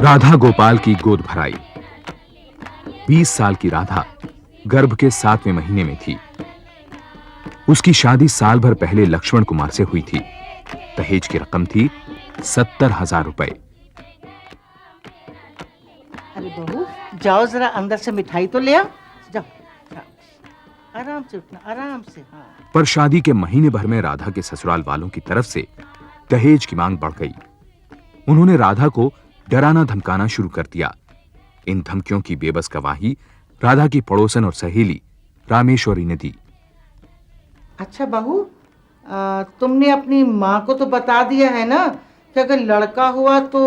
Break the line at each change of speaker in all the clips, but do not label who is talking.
राधा गोपाल की गोद भराई। 20 साल की राधा गर्भ के 7वें महीने में थी। उसकी शादी साल भर पहले लक्ष्मण कुमार से हुई थी। दहेज की रकम थी 70,000 रुपए।
अरे बहू, जाओ जरा अंदर से मिठाई तो ले आओ। जाओ, आराम से उठना, आराम से। हाँ।
पर शादी के महीने भर में राधा के ससुराल वालों की तरफ से दहेज की मांग बढ़ गई। उन्होंने राधा को डराना धमकाना शुरू कर दिया। इन धमकियों की बेबस गवाही राधा की पड़ोसन और सहेली रामेश्वरी ने दी।
अच्छा बहू, तुमने अपनी माँ को तो बता दिया है ना कि अगर लड़का हुआ तो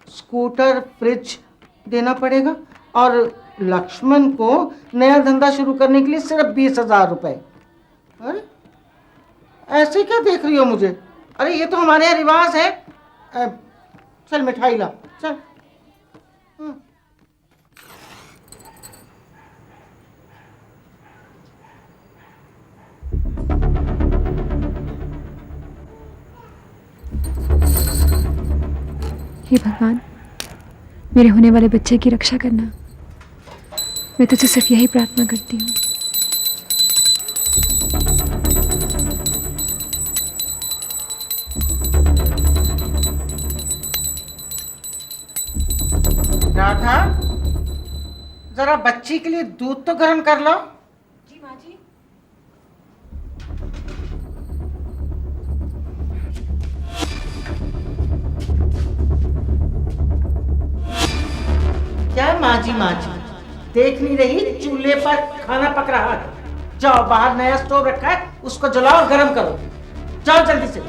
स्कूटर फ्रिज देना पड़ेगा, और लक्ष्मण को नया धंधा शुरू करने के लिए सिर्फ 20,000 रुपए। अरे ऐसे क्या देख रही हो मुझे? अरे ये तो हमारे यहाँ रिवाज है। चल मिठाई ला, चल।
हे भगवान, मेरे होने वाले बच्चे की रक्षा करना। मैं तुझसे सिर्फ यही प्रार्थना करती हूँ।
राधा, जरा बच्ची के लिए दूध तो गर्म कर लो।
जी माँ जी।
क्या माँ जी देख नहीं रही चूल्हे पर खाना पक रहा है? जाओ, बाहर नया स्टोव रखा है, उसको जलाओ और गर्म करो। जाओ जल्दी से।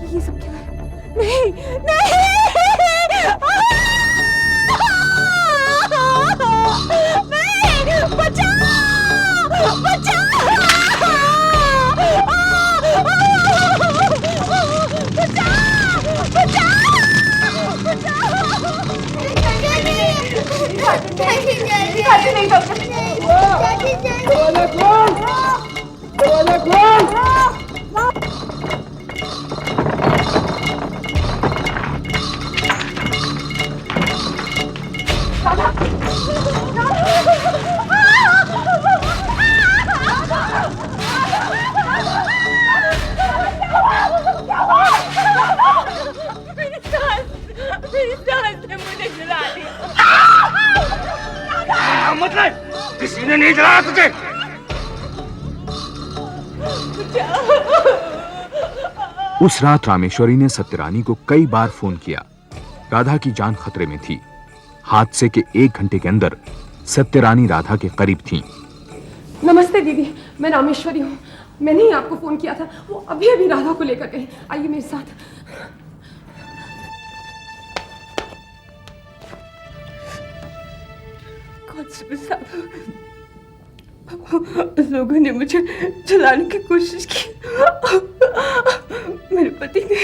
ये सब क्या है? नहीं नहीं, नहीं, बचाओ, बचाओ,
मतलब किसी ने नहीं जलाया तुझे?
उस रात रामेश्वरी ने सत्यरानी को कई बार फोन किया। राधा की जान खतरे में थी। हादसे के 1 घंटे के अंदर सत्यरानी राधा के करीब थीं।
नमस्ते दीदी, मैं रामेश्वरी हूँ। मैंने ही आपको फोन किया था। वो अभी अभी राधा को लेकर गए। आइए मेरे साथ।
कांस्टेबल साहब, लोगों ने मुझे जलाने की कोशिश की। मेरे पति ने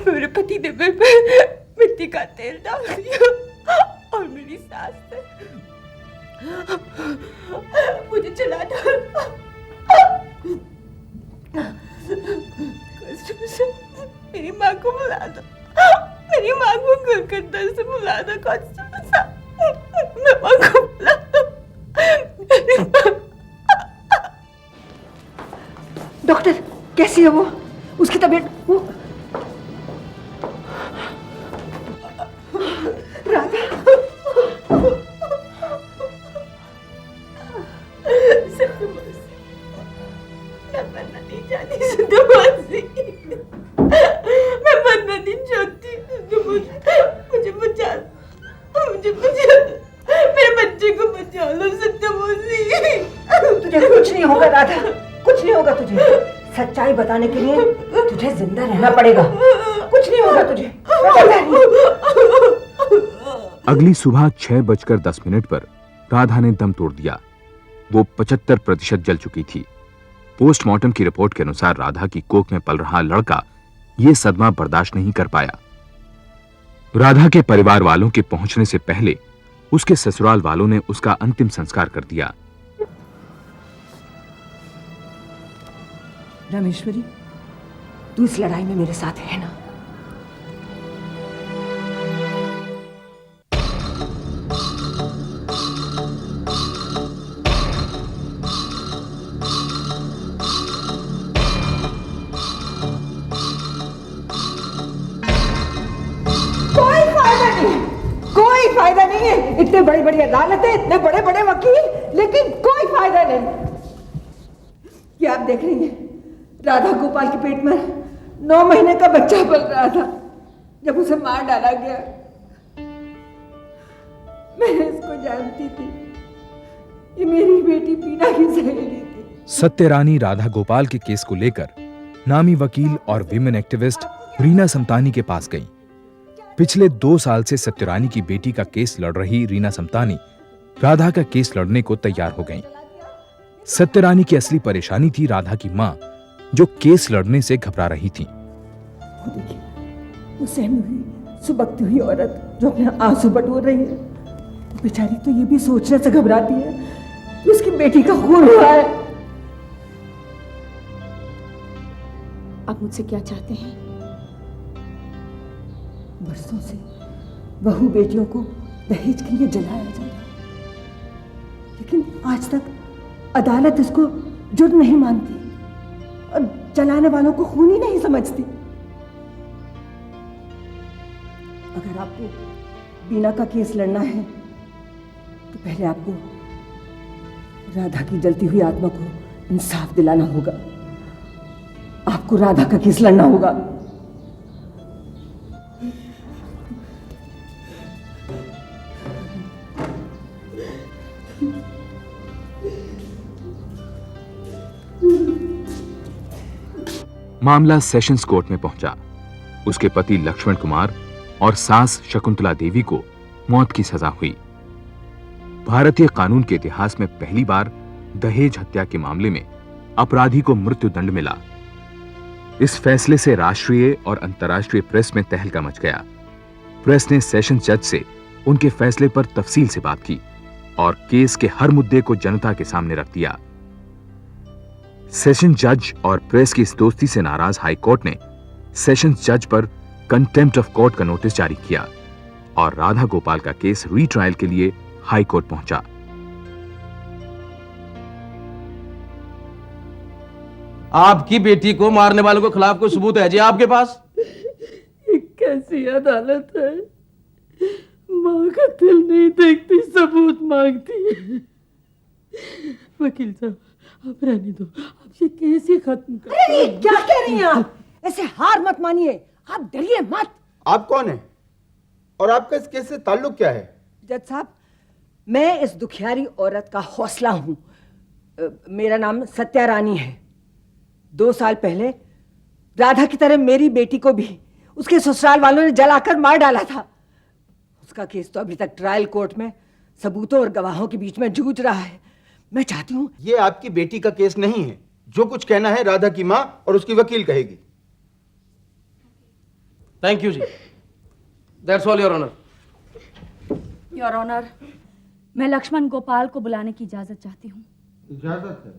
मेरे पे मिट्टी का तेल डाल दिया और मेरी सास ने मुझे जला डाला। कांस्टेबल साहब, मेरी माँ को बुला दो। मेरी माँ को कलकत्ता से बुला दो। कांस्टेबल साहब, मैं माँ को बुला दो।
डॉक्टर, कैसी है वो? उसकी तबीयत? वो राधा,
मैं मरना नहीं चाहती सत्यवासी। मैं मरना नहीं चाहती। मुझे बचा, मुझे बचा, मेरे बच्चे को बचा लो सत्यवासी।
तुझे कुछ नहीं होगा राधा, कुछ नहीं होगा तुझे। सच्चाई बताने के लिए तुझे जिंदा रहना पड़ेगा। कुछ नहीं होगा तुझे।
अगली सुबह 6:10 पर राधा ने दम तोड़ दिया। वो 75% जल चुकी थी। पोस्टमार्टम की रिपोर्ट के अनुसार राधा की कोख में पल रहा लड़का ये सदमा बर्दाश्त नहीं कर पाया। राधा के परिवार वालों के पहुंचने से पहले उसके ससुराल वालों ने उसका अंतिम संस्कार कर दिया।
रामेश्वरी, तू इस लड़ाई में मेरे साथ है ना?
कोई फायदा नहीं है। इतने बड़ी बड़ी अदालतें, इतने बड़े बड़े वकील, लेकिन कोई फायदा नहीं। क्या आप देख रही हैं, राधा गोपाल के पेट में 9 महीने का बच्चा पल रहा था जब उसे मार डाला गया। मैं इसको जानती थी, ये मेरी बेटी बीना की सहेली थी।
सत्यरानी राधा गोपाल के केस को लेकर नामी वकील और विमेन एक्टिविस्ट रीना समतानी के पास गईं। पिछले 2 साल से सत्यरानी की बेटी का केस लड़ रही रीना समतानी राधा का केस लड़ने को तैयार हो गईं। सत्यरानी की असली परेशानी थी राधा की मां, जो केस लड़ने से घबरा रही थी।
देखिए, वो सहमी हुई, सुबकती हुई औरत जो अपने आंसू बटोर रही है, बेचारी तो ये भी सोचने से घबराती है कि उसकी बेटी का खून हुआ है।
आप मुझसे क्या चाहते हैं?
बरसों से बहू बेटियों को दहेज के लिए जलाया जा रहा है, लेकिन आज तक अदालत इसको जुर्म नहीं मानती और जलाने वालों को खूनी नहीं समझती। अगर आपको बीना का केस लड़ना है तो पहले आपको राधा की जलती हुई आत्मा को इंसाफ दिलाना होगा। आपको राधा का केस लड़ना होगा।
मामला सेशंस कोर्ट में पहुंचा। उसके पति लक्ष्मण कुमार और सास शकुंतला देवी को मौत की सजा हुई। भारतीय कानून के इतिहास में पहली बार दहेज हत्या के मामले में अपराधी को मृत्युदंड मिला। इस फैसले से राष्ट्रीय और अंतर्राष्ट्रीय प्रेस में तहलका मच गया। प्रेस ने सेशंस जज से उनके फैसले पर तफसील से बात की और केस के हर मुद्दे को जनता के सामने रख दिया। सेशन जज और प्रेस की इस दोस्ती से नाराज हाई कोर्ट ने सेशंस जज पर कंटेम्प्ट ऑफ कोर्ट का नोटिस जारी किया और राधा गोपाल का केस रीट्रायल के लिए हाई कोर्ट पहुंचा।
आपकी बेटी को मारने वालों के खिलाफ कोई सबूत है जी आपके पास?
ये कैसी अदालत है? माँ का दिल नहीं देखती, सबूत मांगती है। वकील साहब, आप रहने दो, आप ये केस ही खत्म कर।
अरे क्या कह रही हैं आप? ऐसे हार मत मानिए, आप डरिए मत।
आप कौन है और आपका इस केस से ताल्लुक क्या है?
जज साहब, मैं इस दुखियारी औरत का हौसला हूं। मेरा नाम सत्यारानी है। 2 साल पहले राधा की तरह मेरी बेटी को भी उसके ससुराल वालों ने जलाकर मार डाला था। उसका केस तो अभी तक ट्रायल कोर्ट में सबूतों और गवाहों के बीच में जूझ रहा है। मैं चाहती हूँ
ये आपकी बेटी का केस नहीं है। जो कुछ कहना है राधा की माँ और उसकी वकील कहेगी।
Thank you ji, that's all your honour.
Your honour, मैं लक्ष्मण गोपाल को बुलाने की इजाजत चाहती हूँ।
इजाजत है?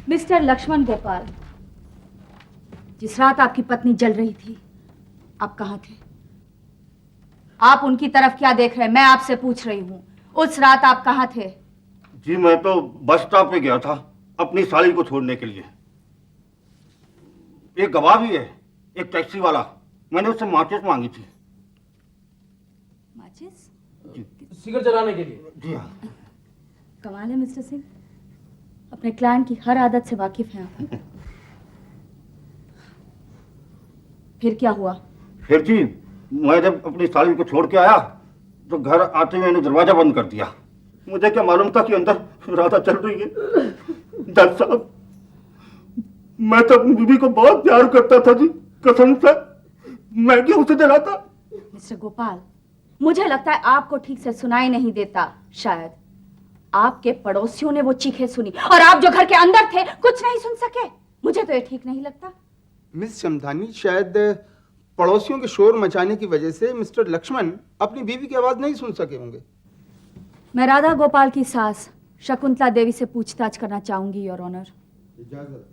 मिस्टर लक्ष्मण गोपाल, जिस रात आपकी पत्नी जल रही थी, आप कहाँ थे? आप उनकी तरफ क्या देख रहे हैं? मैं आपसे पूछ रही हूँ, उस रात आप कहाँ थे?
जी मैं तो बस स्टॉप पे गया था अपनी साली को छोड़ने के लिए। एक गवाह भी है, एक टैक्सी वाला। मैंने उससे माचिस मांगी थी।
माचिस?
सिगरेट जलाने के लिए?
जी हाँ।
कमाल है मिस्टर सिंह, अपने क्लाइंट की हर आदत से वाकिफ हैं आप। फिर क्या हुआ?
फिर जी मैं जब अपनी साली को छोड़ के आया तो घर आते हुए मैंने दरवाजा बंद कर दिया। मुझे क्या मालूम था कि अंदर राधा चल रही है। जज साहब, मैं तो अपनी बीवी को बहुत प्यार करता था जी, कसम से। मैं क्यों उसे जलाता?
मिस्टर गोपाल, मुझे लगता है आपको ठीक से सुनाई नहीं देता। शायद आपके पड़ोसियों ने वो चीखें सुनी और आप जो घर के अंदर थे कुछ नहीं सुन सके। मुझे तो ये ठीक नहीं लगता।
मिस शमधानी, शायद पड़ोसियों के शोर मचाने की वजह से मिस्टर लक्ष्मण अपनी बीवी की आवाज नहीं सुन सके होंगे।
मैं राधा गोपाल की सास शकुंतला देवी से पूछताछ करना चाहूंगी, योर ऑनर।
इजाजत।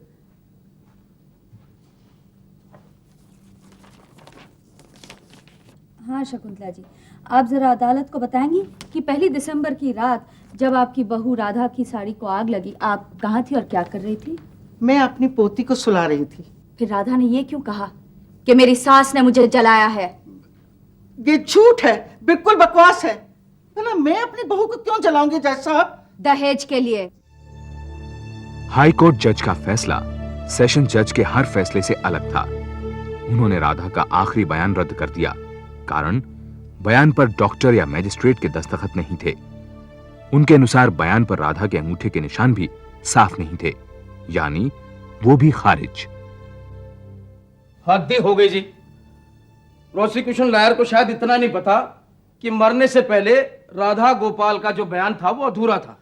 हाँ शकुंतला जी, आप जरा अदालत को बताएंगी कि 1 दिसंबर की रात जब आपकी बहू राधा की साड़ी को आग लगी, आप कहाँ थी और क्या कर रही थी?
मैं अपनी पोती को सुला रही थी।
फिर राधा ने ये क्यों कहा कि मेरी सास ने मुझे जलाया है?
ये झूठ है, बिल्कुल बकवास है। ना, मैं अपनी बहू को क्यों जलाऊंगी जज साहब?
दहेज के लिए।
हाई कोर्ट जज का फैसला सेशन जज के हर फैसले से अलग था। उन्होंने राधा का आखिरी बयान रद्द कर दिया, कारण बयान पर डॉक्टर या मैजिस्ट्रेट के दस्तखत नहीं थे। उनके अनुसार बयान पर राधा के अंगूठे के निशान भी साफ नहीं थे, यानी वो भी खारिज।
हद ही हो गई जी। प्रोसिक्यूशन लॉयर को शायद इतना नहीं पता कि मरने से पहले राधा गोपाल का जो बयान था वो अधूरा था।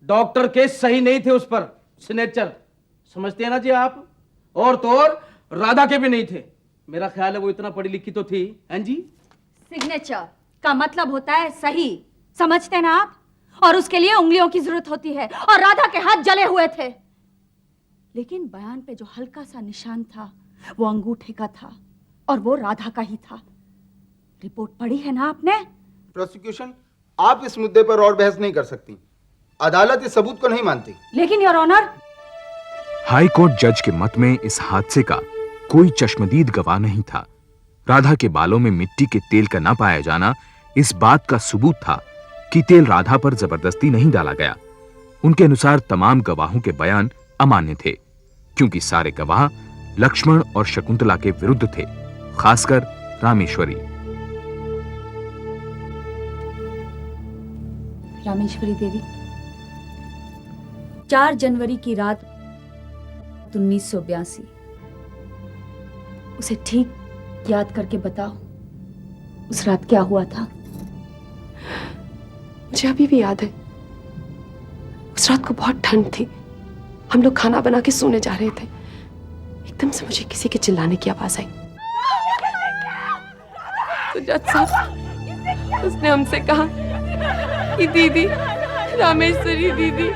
डॉक्टर के सही नहीं थे उस पर सिग्नेचर, समझते हैं ना जी आप? और तो और राधा के भी नहीं थे। मेरा ख्याल है वो इतना पढ़ी लिखी तो थी, हैं जी?
सिग्नेचर का मतलब होता है सही, समझते ना आप? और उसके लिए उंगलियों की जरूरत होती है और राधा के हाथ जले हुए थे। लेकिन बयान पे जो हल्का सा निशान था वो अंगूठे का था और वो राधा का ही था। रिपोर्ट पढ़ी है ना आपने?
प्रोसिक्यूशन, आप इस मुद्दे पर और बहस नहीं कर सकती। अदालत इस सबूत को नहीं मानती।
लेकिन योर ऑनर,
हाई कोर्ट जज के मत में इस हादसे का कोई चश्मदीद गवाह नहीं था। राधा के बालों में मिट्टी के तेल का ना पाया जाना इस बात का सबूत था कि तेल राधा पर जबरदस्ती नहीं डाला गया। उनके अनुसार तमाम गवाहों के बयान अमान्य थे, क्योंकि सारे गवाह लक्ष्मण और शकुंतला के विरुद्ध थे, खासकर रामेश्वरी।
रामेश्वरी देवी 4 जनवरी की रात 1982, उसे ठीक याद करके बताओ, उस रात क्या हुआ था?
मुझे अभी भी याद है। उस रात को बहुत ठंड थी। हम लोग खाना बना के सोने जा रहे थे। एकदम से मुझे किसी के चिल्लाने की आवाज आई। तो जज साहब, उसने हमसे कहा कि दीदी, रामेश्वरी दीदी,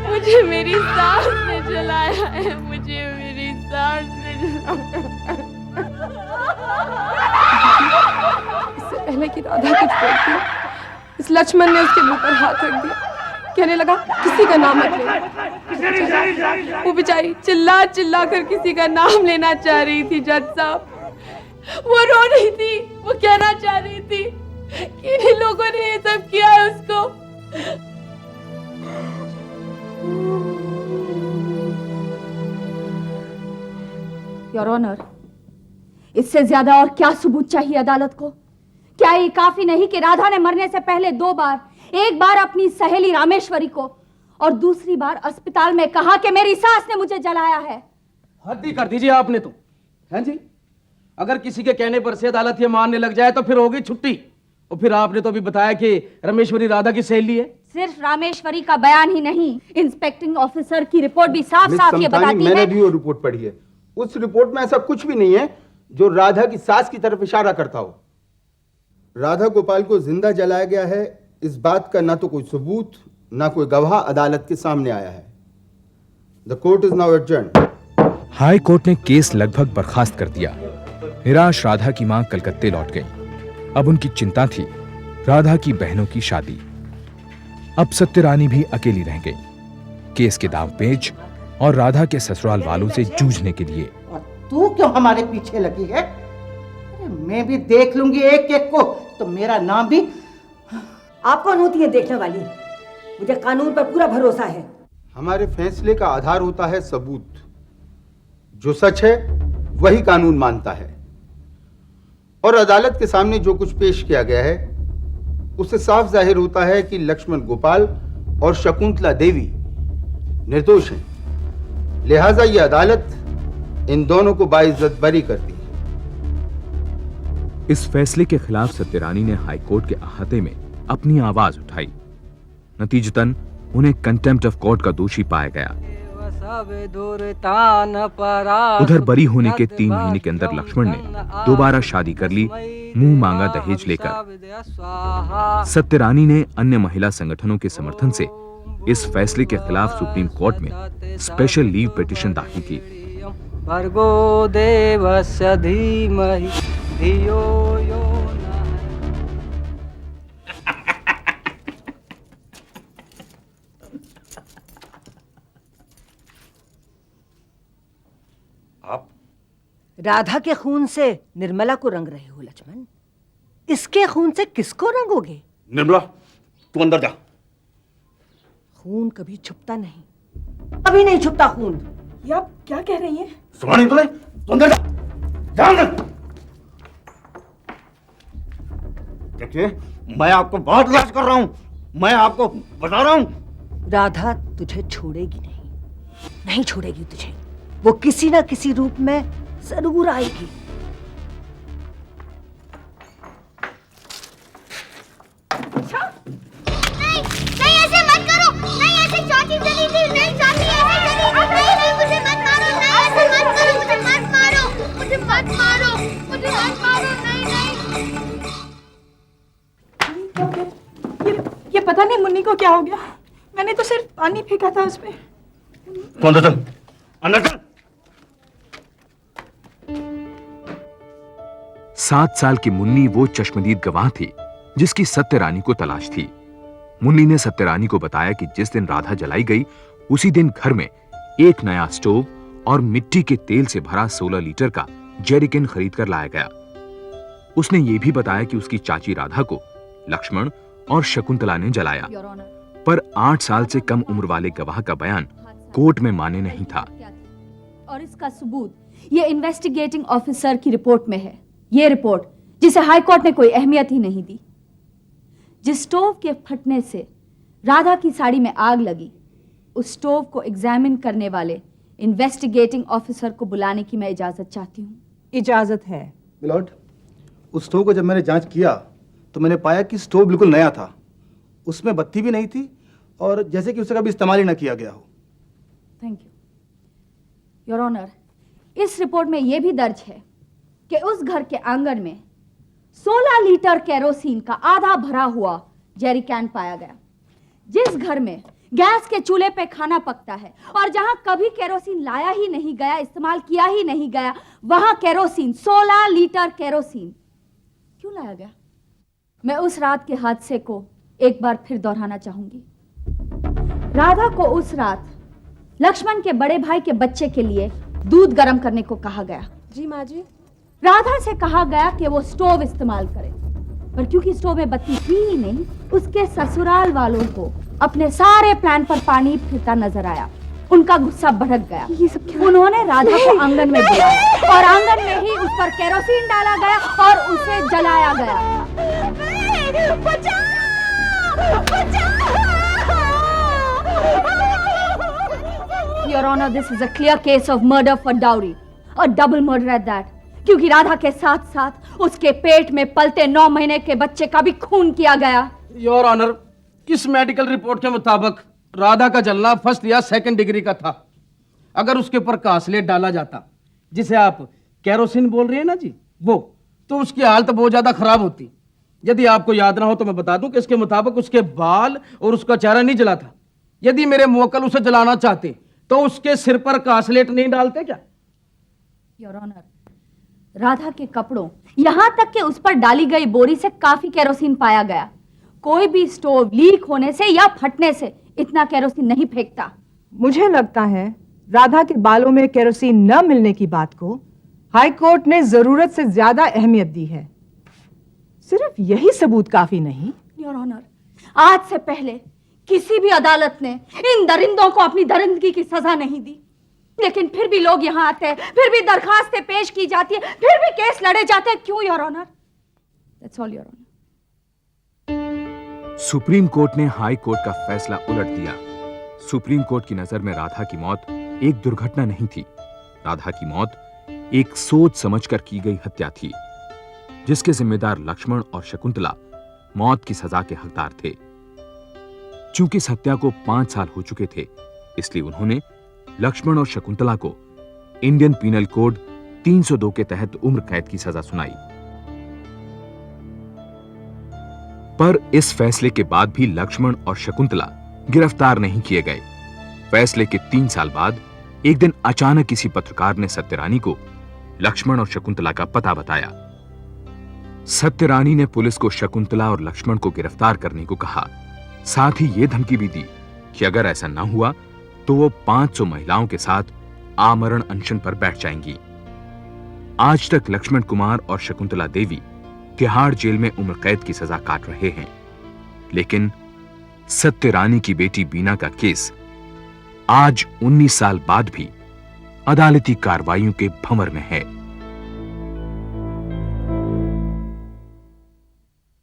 मुझे मेरी सास ने जलाया है, मुझे मेरी सास ने जलाया। इससे पहले कि राधा कुछ बोलती, इस लक्ष्मण ने उसके मुंह पर हाथ रख दिया। कहने लगा किसी का नाम मत लेना। वो बेचारी चिल्ला चिल्ला कर किसी का नाम लेना चाह रही थी जज साहब। वो रो रही थी, वो कहना चाह रही थी कि इन लोगों ने ये सब किया है उसको।
योर ऑनर, इससे ज्यादा और क्या सबूत चाहिए अदालत को? क्या ये काफी नहीं कि राधा ने मरने से पहले 2 बार, एक बार अपनी सहेली रामेश्वरी को और दूसरी बार अस्पताल में कहा कि मेरी सास ने मुझे जलाया है?
हद ही कर दीजिए आपने तो, हैं जी? अगर किसी के कहने पर से अदालत ये मानने लग जाए तो फिर होगी छुट्टी। और फिर आपने तो अभी बताया कि रामेश्वरी राधा की सहेली है।
सिर्फ रामेश्वरी का बयान ही नहीं, इंस्पेक्टिंग ऑफिसर की रिपोर्ट भी साफ साफ ये बताती
मैंने
है।
भी वो रिपोर्ट पढ़ी है। उस रिपोर्ट में ऐसा कुछ भी नहीं है जो राधा की सास की तरफ इशारा करता हो। राधा गोपाल को जिंदा जलाया गया है, इस बात का ना तो कोई सबूत ना कोई गवाह अदालत के सामने आया है। The court is now adjourned.
High court ने केस लगभग बर्खास्त कर दिया। निराश राधा की मां कलकत्ते लौट गई। अब उनकी चिंता थी राधा की बहनों की शादी। अब सत्यरानी भी अकेली रह गई, केस के दांव पेच और राधा के ससुराल वालों से जूझने के लिए।
और तू क्यों हमारे पीछे लगी है? अरे मैं भी देख लूंगी एक एक को, तो मेरा नाम भी।
आप कौन होती है देखने वाली? मुझे कानून पर पूरा भरोसा है।
हमारे फैसले का आधार होता है सबूत। जो सच है वही कानून मानता है। और अदालत के सामने जो कुछ पेश किया गया है उससे साफ जाहिर होता है कि लक्ष्मण गोपाल और शकुंतला देवी निर्दोष हैं। लिहाजा यह अदालत इन दोनों को बाइज्जत बरी करती है।
इस फैसले के खिलाफ सत्यरानी ने हाईकोर्ट के अहाते में अपनी आवाज उठाई। नतीजतन उन्हें कंटेम्प्ट ऑफ कोर्ट का दोषी पाया गया। उधर बरी होने के 3 महीने के अंदर लक्ष्मण ने दोबारा शादी कर ली, मुंह मांगा दहेज लेकर। सत्यरानी ने अन्य महिला संगठनों के समर्थन से इस फैसले के खिलाफ सुप्रीम कोर्ट में स्पेशल लीव पिटीशन दाखिल की।
भर्गो देवस्य धीमहि धियो यो नः।
आप
राधा के खून से निर्मला को रंग रहे हो लक्ष्मण, इसके खून से किसको रंगोगे?
निर्मला, तू अंदर जा।
खून कभी छुपता नहीं, कभी नहीं छुपता खून।
ये आप क्या कह रही हैं?
सुना नहीं तुमने? तू अंदर जा, जा अंदर। देखिए, मैं आपको बहुत इलाज कर रहा हूं, मैं आपको बता रहा हूं।
राधा तुझे छोड़ेगी नहीं, नहीं छोड़ेगी तुझे। वो किसी ना किसी रूप में जरूर आएगी।
नहीं ऐसे मत करो, नहीं ऐसे चाची चली थी, नहीं चाची ऐसे चली थी, नहीं मुझे मत मारो, नहीं ऐसे मत करो, मुझे मत मारो, मुझे मत मारो, मुझे मत मारो, नहीं
ये पता नहीं मुन्नी को क्या हो गया। मैंने तो सिर्फ पानी फेंका था उस पे।
तू अंदर चल, अंदर चल।
7 साल की मुन्नी वो चश्मदीद गवाह थी जिसकी सत्यरानी को तलाश थी। मुन्नी ने सत्यरानी को बताया कि जिस दिन राधा जलाई गई उसी दिन घर में एक नया स्टोव और मिट्टी के तेल से भरा 16 लीटर का जेरिकन खरीद कर लाया गया। उसने ये भी बताया कि उसकी चाची राधा को लक्ष्मण और शकुंतला ने जलाया, पर 8 साल से कम उम्र वाले गवाह का बयान कोर्ट में मान्य नहीं था।
और इसका सबूत ये इन्वेस्टिगेटिंग ऑफिसर की रिपोर्ट में है। ये रिपोर्ट जिसे हाई कोर्ट ने कोई अहमियत ही नहीं दी। जिस स्टोव के फटने से राधा की साड़ी में आग लगी, उस स्टोव को एग्जामिन करने वाले इन्वेस्टिगेटिंग ऑफिसर को बुलाने की मैं इजाजत चाहती हूँ।
इजाजत है।
मिलॉर्ड, उस स्टोव को जब मैंने जांच किया तो मैंने पाया कि स्टोव बिल्कुल नया था, उसमें बत्ती भी नहीं थी और जैसे कि उसे कभी इस्तेमाल ही न किया गया हो।
Thank you your honour. इस रिपोर्ट में यह भी दर्ज है कि उस घर के आंगन में 16 लीटर केरोसिन का आधा भरा हुआ जेरी कैन पाया गया। जिस घर में गैस के चूल्हे पे खाना पकता है और जहां कभी केरोसिन लाया ही नहीं गया, इस्तेमाल किया ही नहीं गया, वहां केरोसिन 16 लीटर केरोसिन क्यों लाया गया? मैं उस रात के हादसे को एक बार फिर दोहराना चाहूंगी। राधा को उस रात लक्ष्मण के बड़े भाई के बच्चे के लिए दूध गर्म करने को कहा गया।
जी माँ जी।
राधा से कहा गया कि वो स्टोव इस्तेमाल करे, पर क्योंकि स्टोव में बत्ती थी ही नहीं, उसके ससुराल वालों को अपने सारे प्लान पर पानी फिरता नजर आया। उनका गुस्सा भड़क गया। उन्होंने राधा को आंगन में बुलाया और आंगन में ही उस पर केरोसिन डाला गया और उसे जलाया गया। Your Honor, this is a clear case of murder for dowry, a double murder at that. क्योंकि राधा के साथ साथ उसके पेट में पलते 9 महीने के बच्चे का भी खून किया गया।
योर ऑनर, इस मेडिकल रिपोर्ट के मुताबिक राधा का जलना फर्स्ट या सेकंड डिग्री का था। अगर उसके ऊपर कास्लेट डाला जाता, जिसे आप केरोसिन बोल रहे हैं ना जी, वो तो उसकी हालत बहुत ज्यादा खराब होती। यदि आपको याद ना हो तो मैं बता दूं कि इसके मुताबिक उसके बाल और उसका चेहरा नहीं जला था। यदि मेरे मुवक्किल उसे जलाना चाहते तो उसके सिर पर कास्लेट नहीं डालते क्या?
योर ऑनर, राधा के कपड़ों यहां तक कि उस पर डाली गई बोरी से काफी केरोसिन पाया गया। कोई भी स्टोव लीक होने से या फटने से इतना केरोसिन नहीं फेंकता।
मुझे लगता है राधा के बालों में केरोसिन न मिलने की बात को हाई कोर्ट ने जरूरत से ज्यादा अहमियत दी है। सिर्फ यही सबूत काफी नहीं।
योर ऑनर, आज से पहले किसी भी अदालत ने इन दरिंदों को अपनी दरिंदगी की सजा नहीं दी, लेकिन फिर भी लोग यहाँ आते हैं, फिर भी दरखास्तें पेश की जाती है, फिर भी केस लड़े जाते हैं। क्यों your honour? That's all your honour.
Supreme court ने हाई कोर्ट का फैसला उलट दिया। सुप्रीम कोर्ट की नजर में राधा की मौत एक दुर्घटना नहीं थी। राधा की मौत एक सोच समझकर की गई हत्या थी। जिसके जिम्मेदार लक्ष्मण और शकुंतला मौत की सजा के हकदार थे। चूंकि सत्या को 5 साल हो चुके थे, इसलिए उन्होंने लक्ष्मण और शकुंतला को इंडियन पीनल कोड 302 के तहत उम्र कैद की सजा सुनाई। पर इस फैसले के बाद भी लक्ष्मण और शकुंतला गिरफ्तार नहीं किए गए। फैसले के 3 साल बाद एक दिन अचानक किसी पत्रकार ने सत्यरानी को लक्ष्मण और शकुंतला का पता बताया। सत्यरानी ने पुलिस को शकुंतला और लक्ष्मण को गिरफ्तार करने को कहा। साथ ही यह धमकी भी दी कि अगर ऐसा न हुआ तो वो 500 महिलाओं के साथ आमरण अनशन पर बैठ जाएंगी। आज तक लक्ष्मण कुमार और शकुंतला देवी तिहाड़ जेल में उम्र कैद की सजा काट रहे हैं, लेकिन सत्यरानी की बेटी बीना का केस आज 19 साल बाद भी अदालती कार्रवाइयों के भंवर में है।